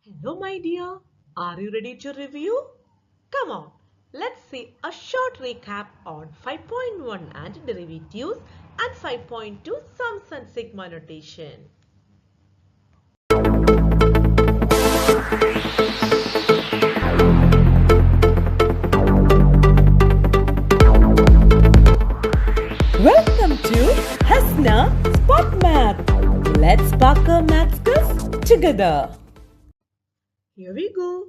Hello, my dear. Are you ready to review? Come on, let's see a short recap on 5.1 antiderivatives and 5.2 sums and sigma notation. Welcome to Hasna Spot Math. Let's spark our math skills together. Here we go.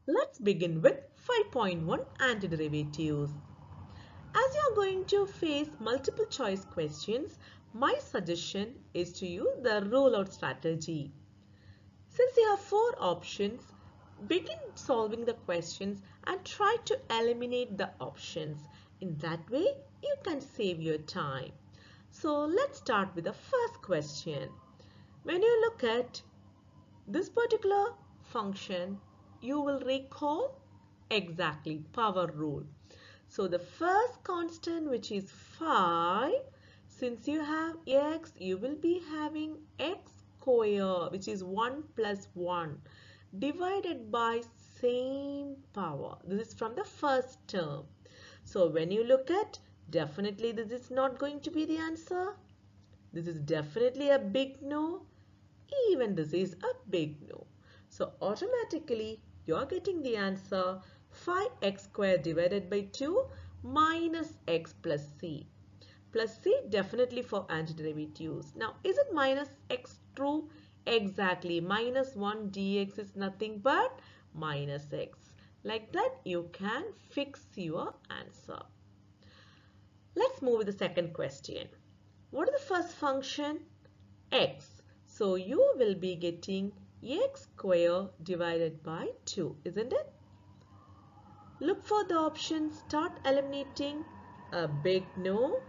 Let's begin with 5.1 antiderivatives. As you are going to face multiple choice questions, my suggestion is to use the rule-out strategy. Since you have four options, begin solving the questions and try to eliminate the options. In that way, you can save your time. So let's start with the first question. When you look at this particular function, you will recall exactly power rule. So the first constant, which is 5, since you have x, you will be having x square, which is 1 plus 1 divided by same power. This is from the first term. So when you look at, definitely this is not going to be the answer. This is definitely a big no. Even this is a big no. So automatically you are getting the answer 5x squared divided by 2 minus x plus c. Plus c definitely for antiderivatives. Now is it minus x true? Exactly. Minus 1 dx is nothing but minus x. Like that you can fix your answer. Let's move with the second question. What is the first function? X. So you will be getting x square divided by 2, isn't it? Look for the options, start eliminating. A big no.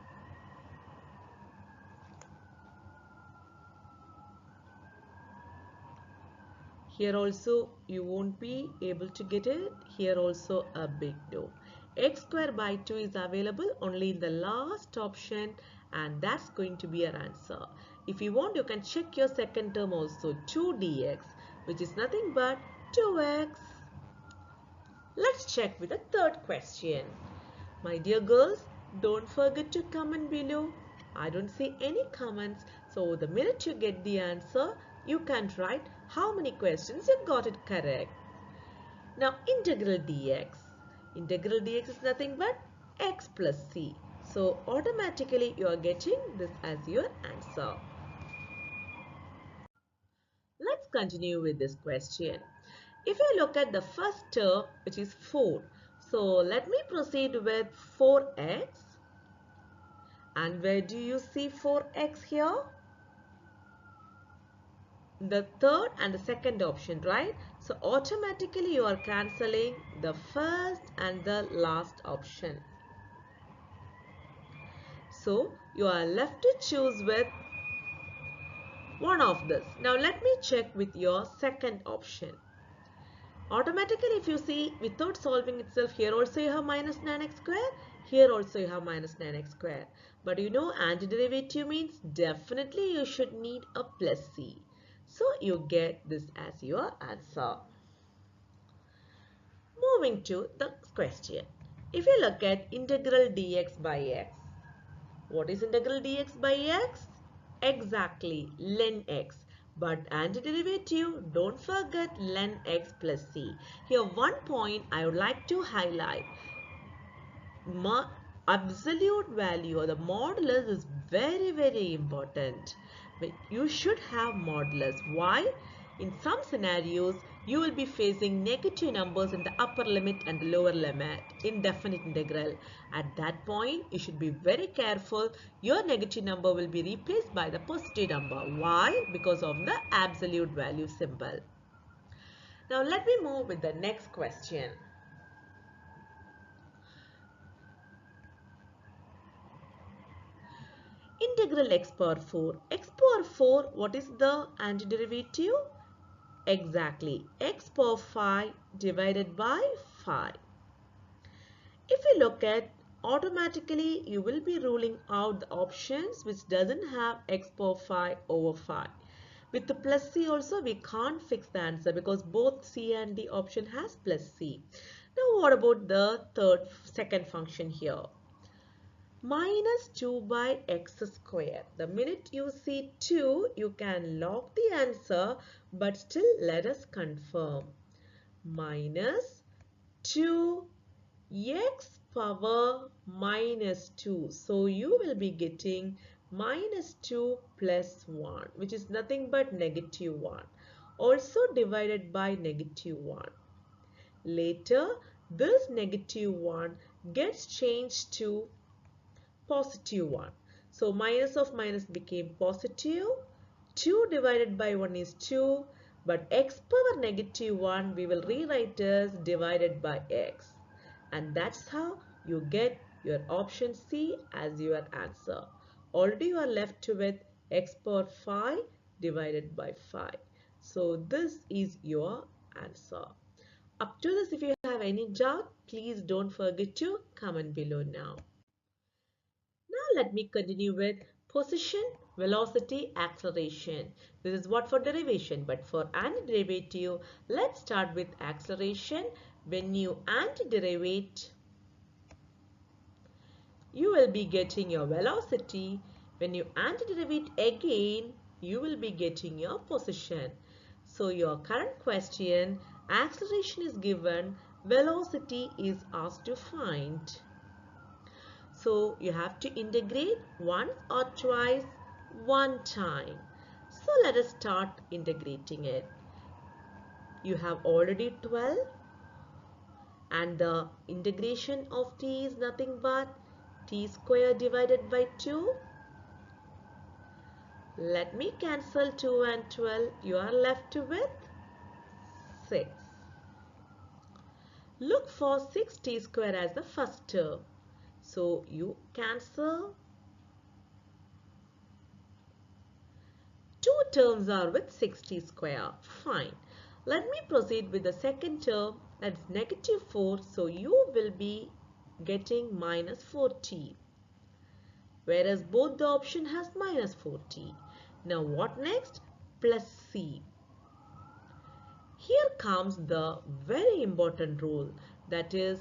Here also you won't be able to get it. Here also a big no. X square by 2 is available only in the last option and that's going to be our answer. If you want, you can check your second term also, 2 dx, which is nothing but 2x. Let's check with the third question. My dear girls, don't forget to comment below. I don't see any comments, so the minute you get the answer, you can write how many questions you got it correct. Now integral dx. Integral dx is nothing but x plus c. So automatically you are getting this as your answer. Let's continue with this question. If you look at the first term, which is 4, so let me proceed with 4x. And where do you see 4x here? The third and the second option, right? So automatically you are cancelling the first and the last option. So you are left to choose with one of this. Now let me check with your second option. Automatically, if you see without solving itself, here also you have minus 9x square, here also you have minus 9x square. But you know antiderivative means definitely you should need a plus c. So you get this as your answer. Moving to the question. If you look at integral dx by x. What is integral dx by x? Exactly, ln x. But antiderivative, don't forget ln x plus c. Here one point I would like to highlight. Absolute value or the modulus is very important. But you should have modulus. Why? In some scenarios, you will be facing negative numbers in the upper limit and the lower limit in definite integral. At that point, you should be very careful. Your negative number will be replaced by the positive number. Why? Because of the absolute value symbol. Now let me move with the next question. Integral x power 4. X power 4, what is the antiderivative? Exactly, x power 5 divided by 5. If you look at, automatically you will be ruling out the options which doesn't have x power 5 over 5. With the plus C also, we can't fix the answer because both C and D option has plus C. Now what about the second function here? Minus 2 by x square. The minute you see 2, you can lock the answer, but still let us confirm. Minus 2 x power minus 2. So you will be getting minus 2 plus 1, which is nothing but negative 1. Also divided by negative 1. Later, this negative 1 gets changed to positive 1. So minus of minus became positive. 2 divided by 1 is 2. But x power negative 1 we will rewrite as divided by x. And that's how you get your option C as your answer. Already you are left with x power 5 divided by 5. So this is your answer. Up to this, if you have any doubt, please don't forget to comment below now. Now let me continue with position, velocity, acceleration. This is what for derivation, but for antiderivative, let's start with acceleration. When you antiderivate, you will be getting your velocity. When you antiderivate again, you will be getting your position. So your current question, acceleration is given, velocity is asked to find. So you have to integrate once or twice, one time. So let us start integrating it. You have already 12 and the integration of t is nothing but t square divided by 2. Let me cancel 2 and 12. You are left with 6. Look for 6t square as the first term. So you cancel. Two terms are with 60 square. Fine. Let me proceed with the second term, that's negative 4. So you will be getting minus 4t. Whereas both the option has minus 4t. Now what next? Plus c. Here comes the very important rule, that is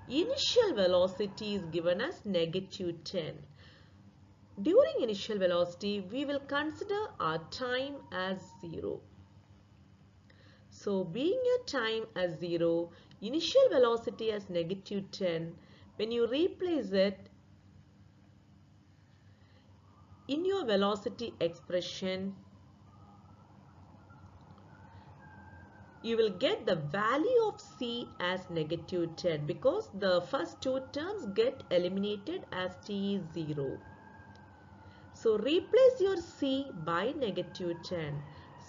initial velocity is given as negative 10. During initial velocity, we will consider our time as 0. So being your time as 0, initial velocity as negative 10, when you replace it in your velocity expression, you will get the value of c as negative 10 because the first two terms get eliminated as t is 0. So replace your c by negative 10.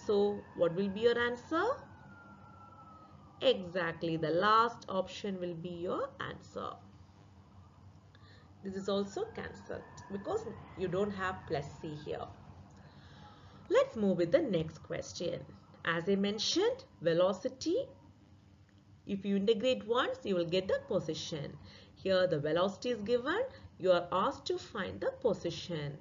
So what will be your answer? Exactly, the last option will be your answer. This is also cancelled because you don't have plus c here. Let's move with the next question. As I mentioned, velocity, if you integrate once, you will get the position. Here the velocity is given, you are asked to find the position.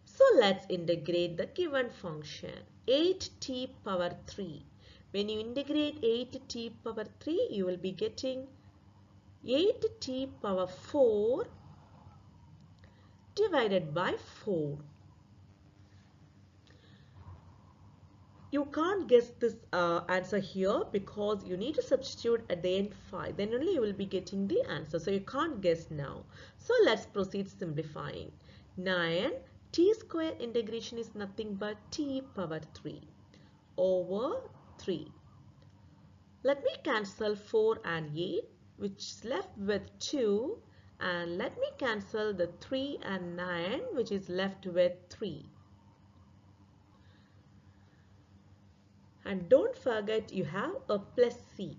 So let's integrate the given function, 8t power 3. When you integrate 8t power 3, you will be getting 8t power 4 divided by 4. You can't guess this answer here because you need to substitute at the end 5. Then only you will be getting the answer. So you can't guess now. So let's proceed simplifying. 9 t square integration is nothing but t power 3 over 3. Let me cancel 4 and 8, which is left with 2. And let me cancel the 3 and 9, which is left with 3. And don't forget you have a plus c.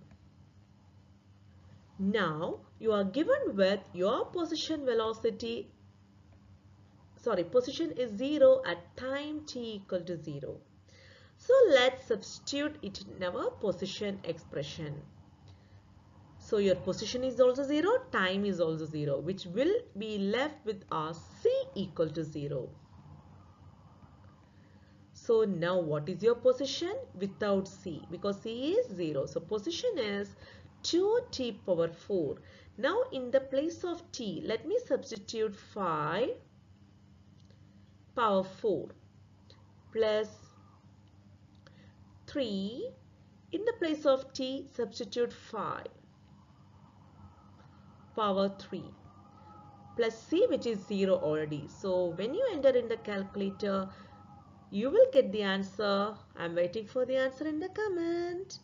Now you are given with your position velocity, position is 0 at time t equal to 0. So let's substitute it in our position expression. So your position is also 0, time is also 0, which will be left with our c equal to 0. So now what is your position without c? Because c is 0. So position is 2t power 4. Now in the place of t, let me substitute 5 power 4 plus 3. In the place of t, substitute 5 power 3 plus c, which is 0 already. So when you enter in the calculator, you will get the answer. I'm waiting for the answer in the comment.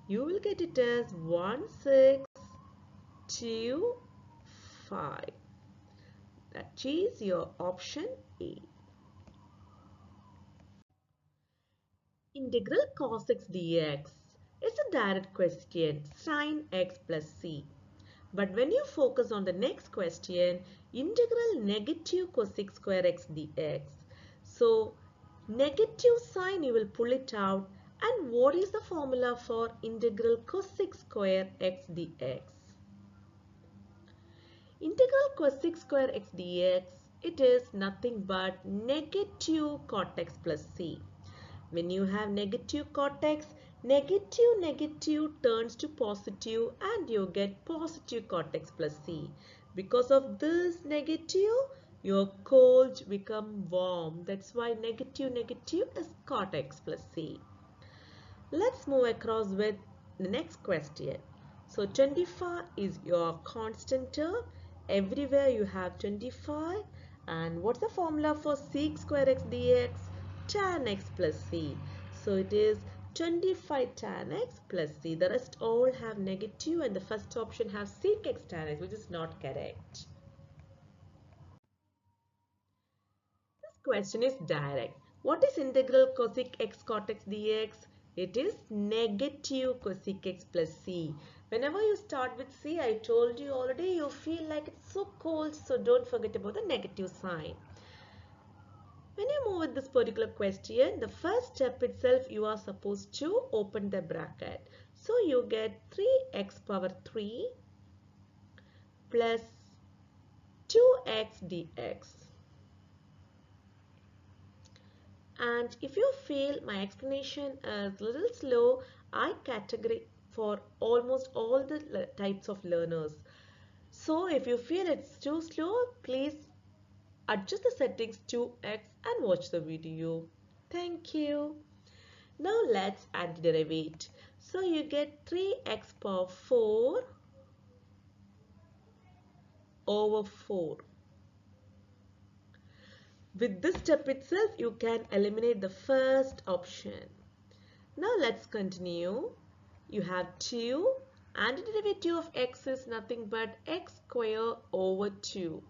You will get it as 1625. That is your option A. Integral cos x dx is a direct question, sin x plus c. But when you focus on the next question, integral negative cosec square x dx. So negative sign you will pull it out. And what is the formula for integral cosec square x dx? Integral cosec square x dx, it is nothing but negative cot x plus c. When you have negative cot x, negative turns to positive and you get positive cot x plus c. Because of this negative, your cold become warm. That's why negative is cot x plus c. Let's move across with the next question. So 25 is your constant term. Everywhere you have 25. And what's the formula for sec square x dx? Tan x plus c. So it is 25 tan x plus c. The rest all have negative and the first option has sec x tan x, which is not correct. This question is direct. What is integral cosec x cot x dx? It is negative cosec x plus c. Whenever you start with c, I told you already, you feel like it's so cold, so don't forget about the negative sign. When you move with this particular question, the first step itself, you are supposed to open the bracket. So you get 3x power 3 plus 2x dx. And if you feel my explanation is a little slow, I categorize for almost all the types of learners. So if you feel it's too slow, please adjust the settings to X and watch the video. Thank you. Now let's antiderivate. So you get 3x power 4 over 4. With this step itself, you can eliminate the first option. Now let's continue. You have 2. Antiderivative of x is nothing but x square over 2.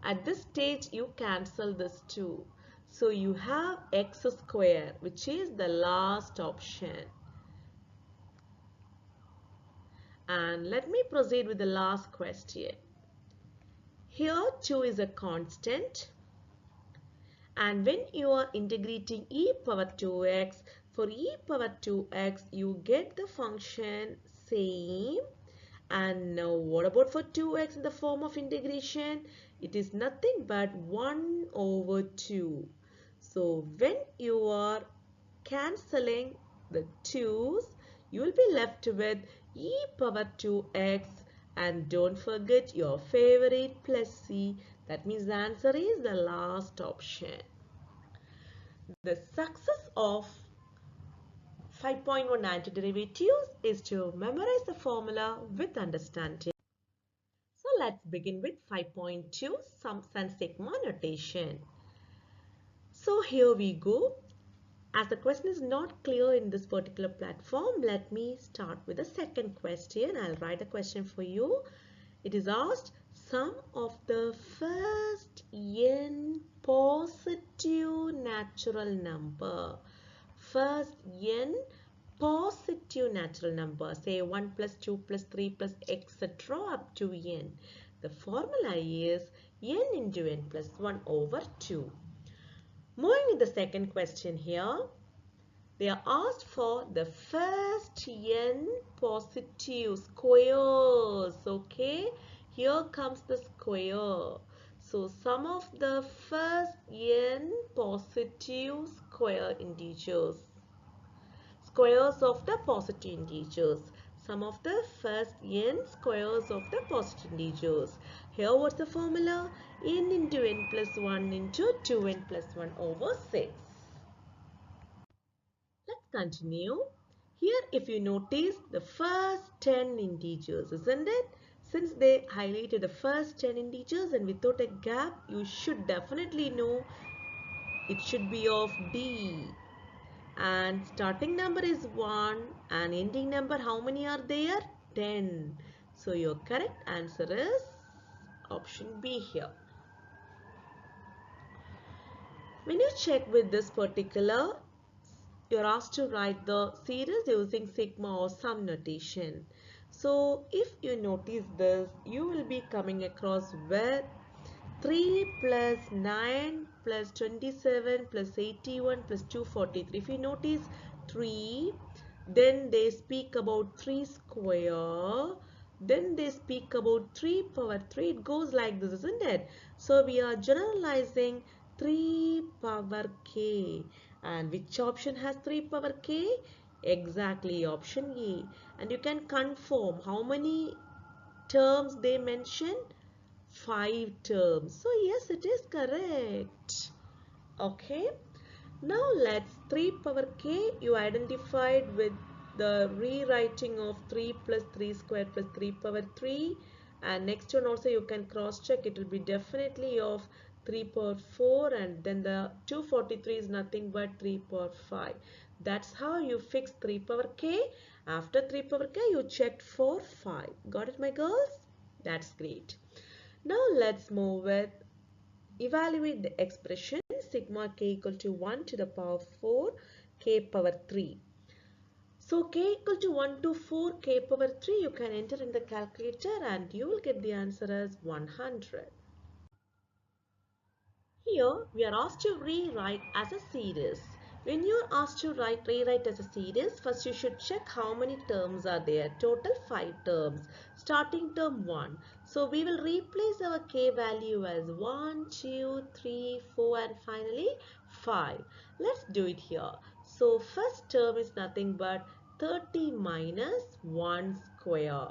At this stage, you cancel this 2. So you have x square, which is the last option. And let me proceed with the last question. Here 2 is a constant. And when you are integrating e power 2x, for e power 2x, you get the function same. And now what about for 2x in the form of integration? It is nothing but 1 over 2. So when you are cancelling the 2's, you will be left with e power 2x. And don't forget your favorite plus c. That means the answer is the last option. The success of 5.1 antiderivatives is to memorize the formula with understanding. So let's begin with 5.2, some sun sigma notation. So here we go. As the question is not clear in this particular platform, let me start with the second question. I'll write the question for you. It is asked, sum of the first n positive natural number. First n positive natural number, say 1 plus 2 plus 3 plus etc. up to n. The formula is n into n plus 1 over 2. Moving with the second question here, they are asked for the first n positive squares. Okay, here comes the square. So sum of the first n positive square integers. Squares of the positive integers. Sum of the first n squares of the positive integers. Here what's the formula? N into n plus 1 into 2n plus 1 over 6. Let's continue. Here if you notice the first 10 integers, isn't it? Since they highlighted the first 10 integers and without a gap, you should definitely know it should be of D. And starting number is 1 and ending number, how many are there? 10. So your correct answer is option B here. When you check with this particular, you're asked to write the series using sigma or sum notation. So if you notice this, you will be coming across where 3 plus 9 plus 27 plus 81 plus 243. If you notice 3, then they speak about 3 square, then they speak about 3 power 3. It goes like this, isn't it? So we are generalizing 3 power k. And which option has 3 power k? Exactly, option E. And you can confirm how many terms they mention. 5 terms. So yes, it is correct. Okay. Now let's 3 power k you identified with the rewriting of 3 plus 3 square plus 3 power 3, and next one also you can cross check. It will be definitely of 3 power 4, and then the 243 is nothing but 3 power 5. That's how you fix 3 power k. After 3 power k you checked for 5. Got it, my girls? That's great. Now let's move with evaluate the expression sigma k equal to 1 to the power 4 k power 3. So k equal to 1 to 4 k power 3 you can enter in the calculator and you will get the answer as 100. Here we are asked to rewrite as a series. When you are asked to rewrite as a series, first you should check how many terms are there. Total 5 terms. Starting term 1. So we will replace our k value as 1, 2, 3, 4 and finally 5. Let's do it here. So first term is nothing but 30 minus 1 square.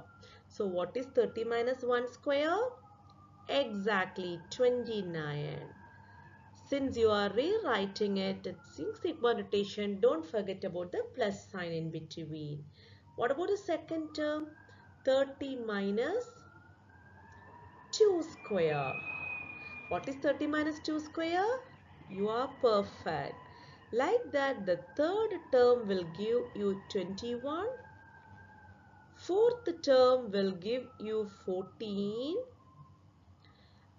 So what is 30 minus 1 square? Exactly 29. Since you are rewriting it in sigma notation, don't forget about the plus sign in between. What about the second term? 30 minus 2 square. What is 30 minus 2 square? You are perfect. Like that, the third term will give you 21. Fourth term will give you 14.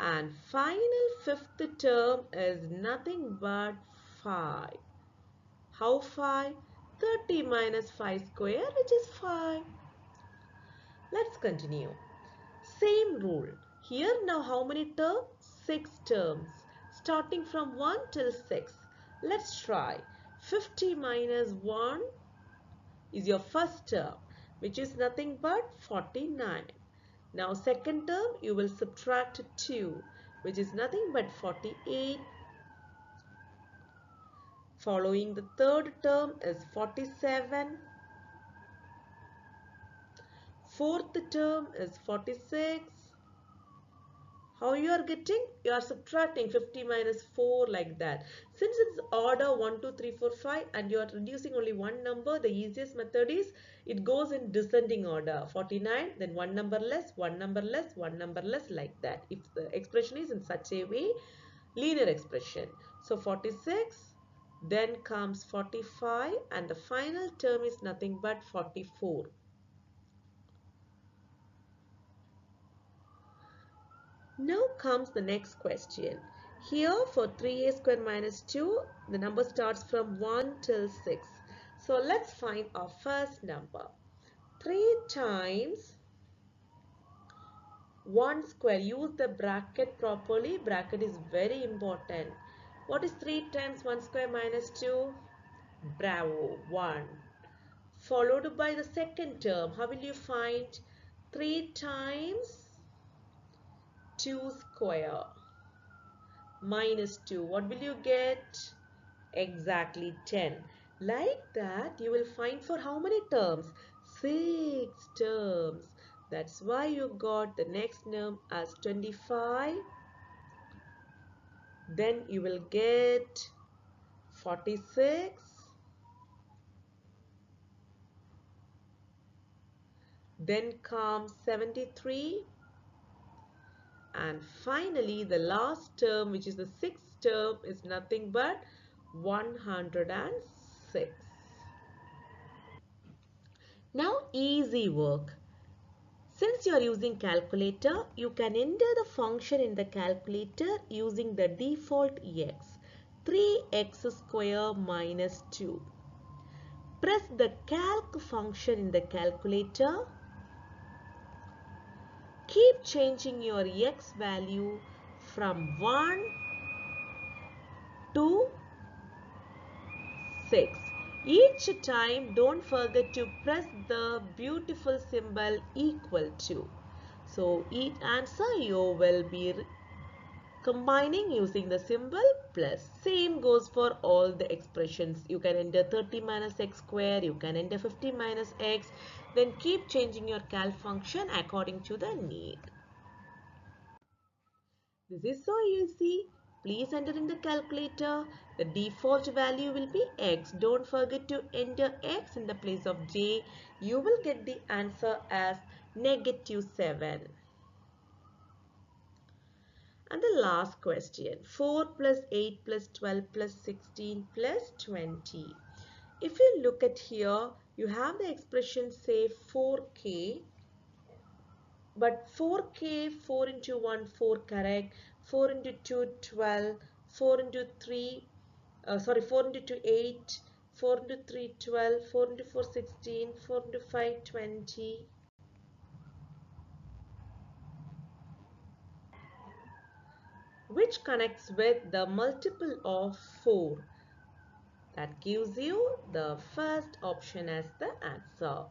And final fifth term is nothing but 5. How 5? 30 minus 5 square, which is 5. Let's continue. Same rule. Here now how many terms? 6 terms. Starting from 1 till 6. Let's try. 50 minus 1 is your first term, which is nothing but 49. Now second term you will subtract 2, which is nothing but 48. Following the third term is 47. Fourth term is 46. How you are getting? You are subtracting 50 minus 4 like that. Since it's order 1, 2, 3, 4, 5 and you are reducing only one number, the easiest method is it goes in descending order. 49, then one number less, one number less, one number less like that. If the expression is in such a way, linear expression. So 46, then comes 45 and the final term is nothing but 44. Now comes the next question. Here for 3a square minus 2, the number starts from 1 till 6. So let's find our first number. 3 times 1 square. Use the bracket properly. Bracket is very important. What is 3 times 1 square minus 2? Bravo, 1. Followed by the second term. How will you find 3 times 2 square? minus 2. What will you get? Exactly 10. Like that, you will find for how many terms? 6 terms. That's why you got the next term as 25. Then you will get 46. Then comes 73. And finally, the last term, which is the sixth term, is nothing but 106. Now, easy work. Since you are using calculator, you can enter the function in the calculator using the default x. 3x square minus 2. Press the calc function in the calculator. Keep changing your x value from 1 to 6. Each time, don't forget to press the beautiful symbol equal to. So each answer you will be combining using the symbol plus. Same goes for all the expressions. You can enter 30 minus x square, you can enter 50 minus x. Then keep changing your cal function according to the need. This is so easy. Please enter in the calculator. The default value will be x. Don't forget to enter x in the place of j. You will get the answer as negative 7. And the last question, 4 plus 8 plus 12 plus 16 plus 20. If you look at here, you have the expression say 4k, but 4k, 4 into 1, 4 correct, 4 into 2, 12, 4 into 3, 4 into 2, 8, 4 into 3, 12, 4 into 4, 16, 4 into 5, 20. Which connects with the multiple of 4. That gives you the first option as the answer.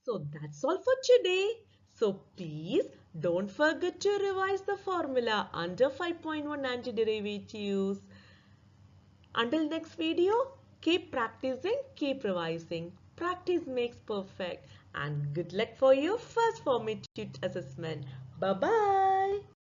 So that's all for today. So please don't forget to revise the formula under 5.1 antiderivatives. Until next video, keep practicing, keep revising. Practice makes perfect. And good luck for your first formative assessment. Bye-bye.